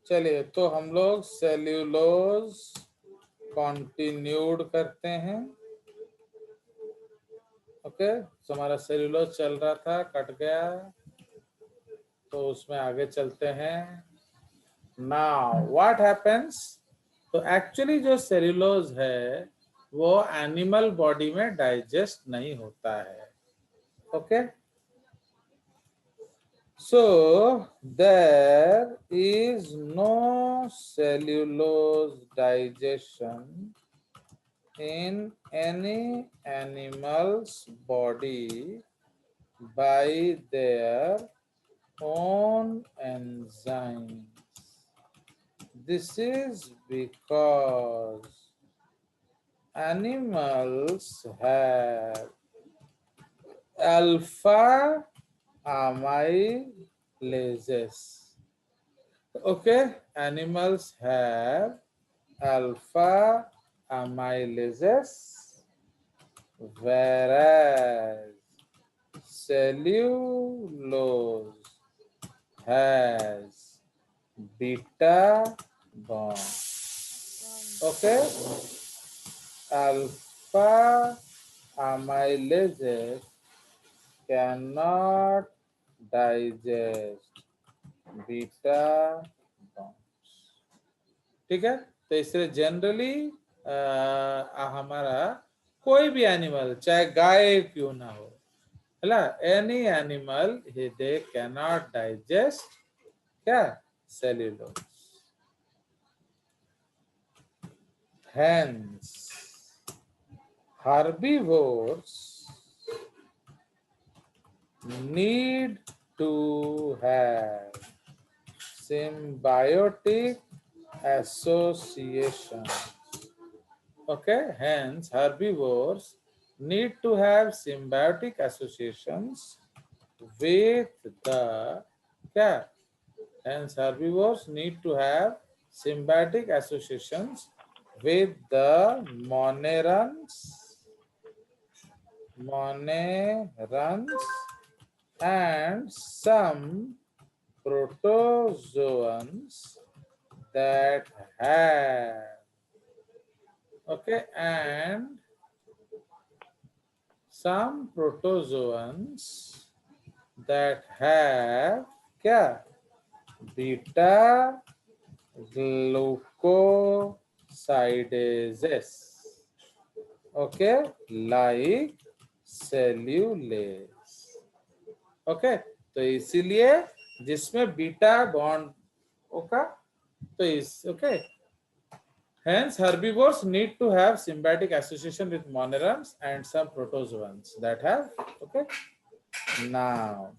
चलिए तो हम लोग सेल्यूलोज कंटिन्यूड करते हैं। ओके, तो हमारा सेल्यूलोज चल रहा था, कट गया, तो उसमें आगे चलते हैं। नाउ व्हाट हैपेंस, तो एक्चुअली जो सेल्यूलोज है वो एनिमल बॉडी में डाइजेस्ट नहीं होता है। Okay, so there is no cellulose digestion in any animal's body by their own enzymes. This is because animals have alpha amylases. Okay, animals have alpha amylases, whereas cellulose has beta bond. Okay, alpha amylases cannot digest beta bonds. ठीक है, तो इसलिए generally हमारा कोई भी animal, चाहे गाय क्यों ना हो, है, any animal they cannot digest क्या, cellulose. Hence, herbivores need to have symbiotic association. Okay, hence herbivores need to have symbiotic associations with the क्या, hence herbivores need to have symbiotic associations with the monerans and some protozoans that have, okay, and some protozoans that have क्या, beta glucosidases, okay, like cellulase. Okay, तो इसीलिए जिसमें beta bond होगा, तो इस okay, hence herbivores need to have symbiotic association with monerans and some protozoans that have, okay. Now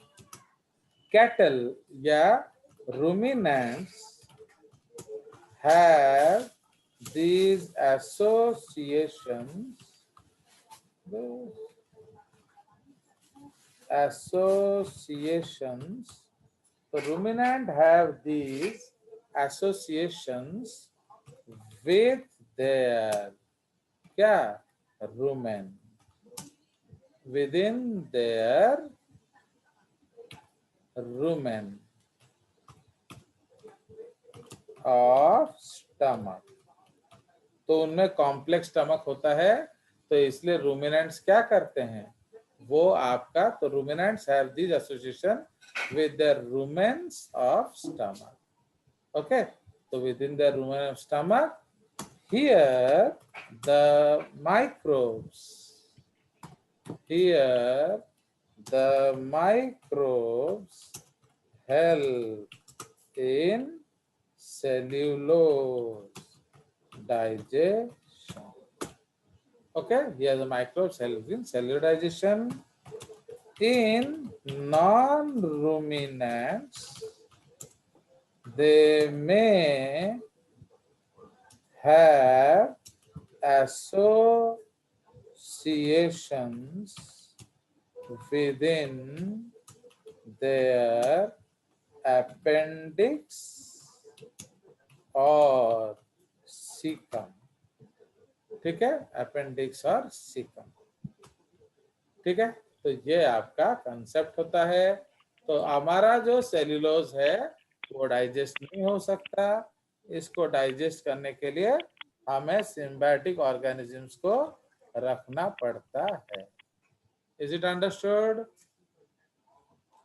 cattle या ruminants have these associations So ruminant have these associations with their क्या, rumen, within their rumen of stomach. तो उनमें complex stomach होता है, तो इसलिए ruminants क्या करते हैं, वो आपका, तो ruminants have this association with the rumens of stomach. Okay, so within the rumen of stomach, here the microbes help in cellulose digestion. Okay, here the microbes help in cellular digestion. In non-ruminants, they may have associations within their appendix or cecum. ठीक है, appendix और caecum. ठीक है, तो ये आपका concept होता है। तो हमारा जो सेल्यूलोज है वो डाइजेस्ट नहीं हो सकता। इसको डाइजेस्ट करने के लिए हमें सिम्बायोटिक ऑर्गेनिजम्स को रखना पड़ता है। Is it understood?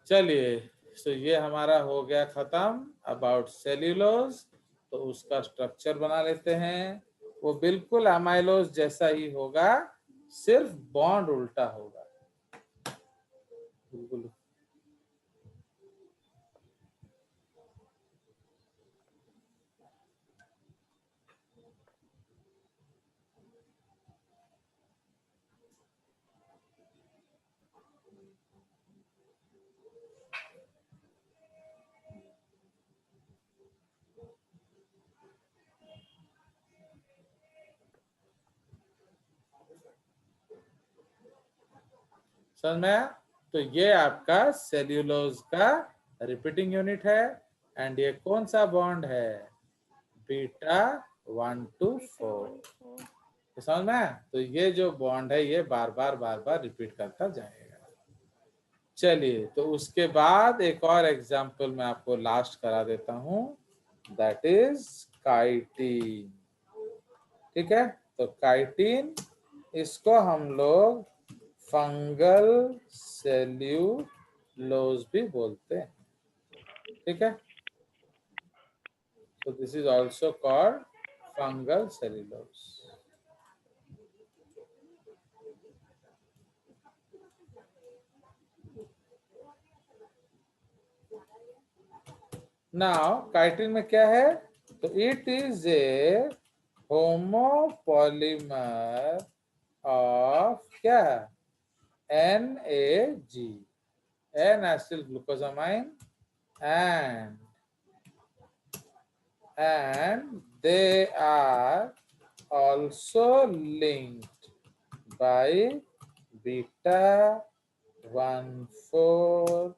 चलिए, तो ये हमारा हो गया खत्म अबाउट सेल्यूलोज। तो उसका स्ट्रक्चर बना लेते हैं। वो बिल्कुल अमाइलोज जैसा ही होगा, सिर्फ बॉन्ड उल्टा होगा। बिल्कुल। समझ में आया? तो ये आपका सेल्यूलोज का रिपीटिंग यूनिट है। एंड ये कौन सा बॉन्ड है? Beta 1 to 4। समझ में आया? तो ये जो बॉन्ड है ये बार बार रिपीट करता जाएगा। चलिए, तो उसके बाद एक और एग्जांपल मैं आपको लास्ट करा देता हूं, दैट इज काइटिन। ठीक है, तो काइटिन, इसको हम लोग फंगल सेल्यूलोज भी बोलते हैं। ठीक है, तो this is also called fungal cellulose. Now chitin में क्या है? तो it is a homopolymer of क्या? NAG, N-acetyl glucosamine, and they are also linked by beta 1,4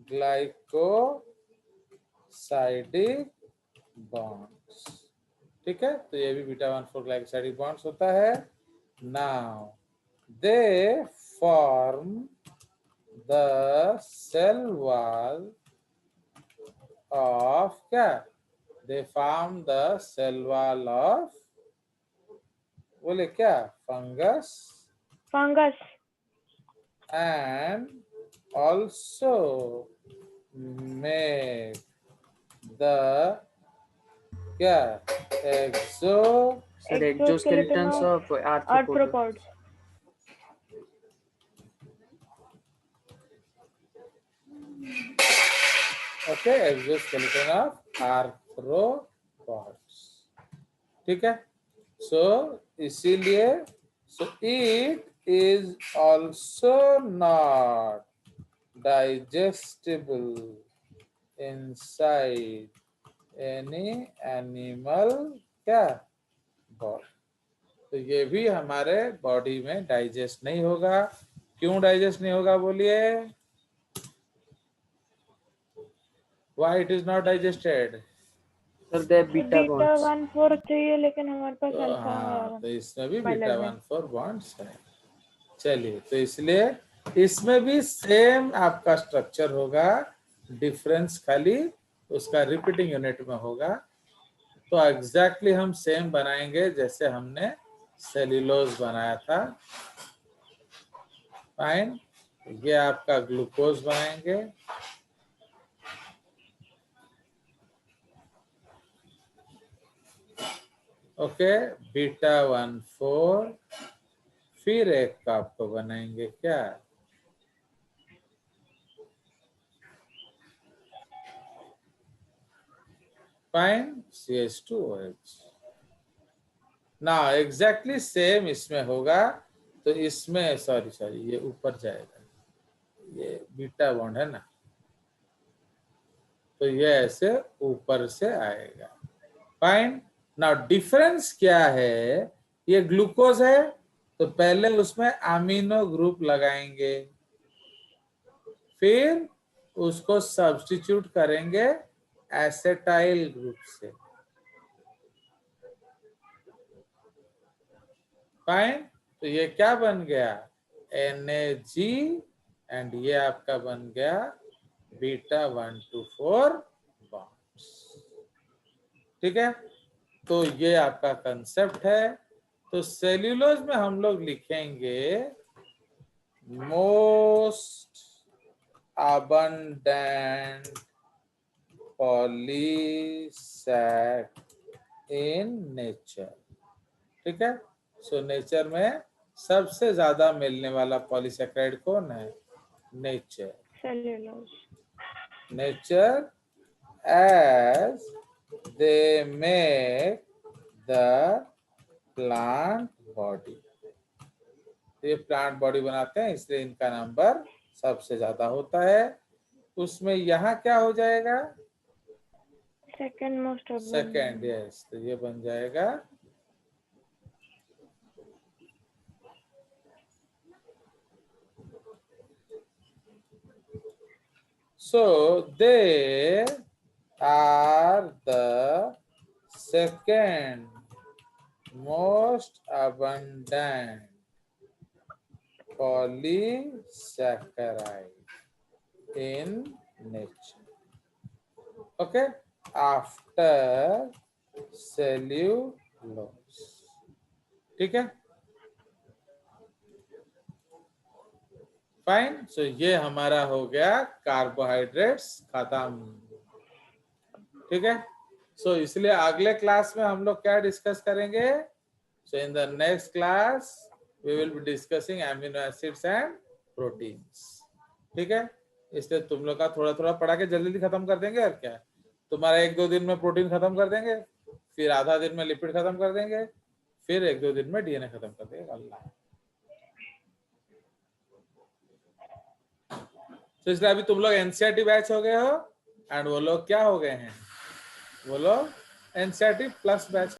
glycosidic bonds. ठीक है, तो ये भी बीटा 1,4 ग्लाइकोसाइडिक बॉन्ड्स होता है। Now they form the cell wall of क्या? They form the cell wall of, बोले क्या? Fungus and also make the क्या? Exoskeletons of arthropods. Okay, exoskeleton of arthropods। ठीक है, सो इसीलिए so it is also not digestible inside any animal क्या? Body. तो ये भी हमारे बॉडी में डाइजेस्ट नहीं होगा। क्यों डाइजेस्ट नहीं होगा बोलिए? Why it is not digested? Sir they beta bonds. 1,4 चाहिए लेकिन हमारे पास तो अल्फा हाँ, तो इसमें भी बीटा bilateral। 1,4 बॉन्ड्स है। चलिए, तो इसलिए इसमें भी सेम आपका स्ट्रक्चर होगा, डिफरेंस खाली उसका रिपीटिंग यूनिट में होगा। तो एग्जैक्टली हम सेम बनाएंगे जैसे हमने सेल्यूलोज बनाया था। फाइन, ये आपका ग्लूकोज बनाएंगे। ओके, बीटा 1,4, फिर एक का आपको बनाएंगे क्या? Fine, CH2OH। ना एग्जैक्टली सेम इसमें होगा। तो इसमें सॉरी ये ऊपर जाएगा, ये बीटा बॉन्ड है ना, तो ये ऐसे ऊपर से आएगा। फाइन, ना डिफरेंस क्या है? ये ग्लूकोज है तो पहले उसमें अमीनो ग्रुप लगाएंगे, फिर उसको सब्स्टिट्यूट करेंगे एसेटाइल ग्रुप से। फाइन, तो ये क्या बन गया? NAG, एंड ये आपका बन गया बीटा 1,2,4 बॉन्ड। ठीक है, तो ये आपका कंसेप्ट है। तो सेल्यूलोज में हम लोग लिखेंगे मोस्ट abundant पॉलीसैक इन नेचर। ठीक है, सो नेचर में सबसे ज्यादा मिलने वाला पॉलीसैकेराइड कौन है? Nature. Cellulose. Nature as they make the plant body। ये प्लांट बॉडी बनाते हैं, इसलिए इनका नंबर सबसे ज्यादा होता है। उसमें यहाँ क्या हो जाएगा? सेकंड मोस्ट सेकेंड, यस, तो ये बन जाएगा so they are the second most abundant polysaccharide in nature, okay, after cellulose। ठीक है, फाइन। सो ये हमारा हो गया कार्बोहाइड्रेट्स खत्म। ठीक है, सो इसलिए अगले क्लास में हम लोग क्या डिस्कस करेंगे? So in the next class we will be discussing amino acids and proteins. ठीक है, इसलिए तुम लोग का थोड़ा थोड़ा पढ़ा के जल्दी जल्दी खत्म कर देंगे। और क्या, तुम्हारा 1-2 दिन में प्रोटीन खत्म कर देंगे, फिर आधा दिन में लिपिड खत्म कर देंगे, फिर 1-2 दिन में डीएनए खत्म कर देंगे। अल्लाह। तो इसलिए अभी तुम लोग एनसीईआरटी बैच हो गए हो, एंड वो लोग क्या हो गए हैं? वो लोग एनसीईआरटी प्लस बैच।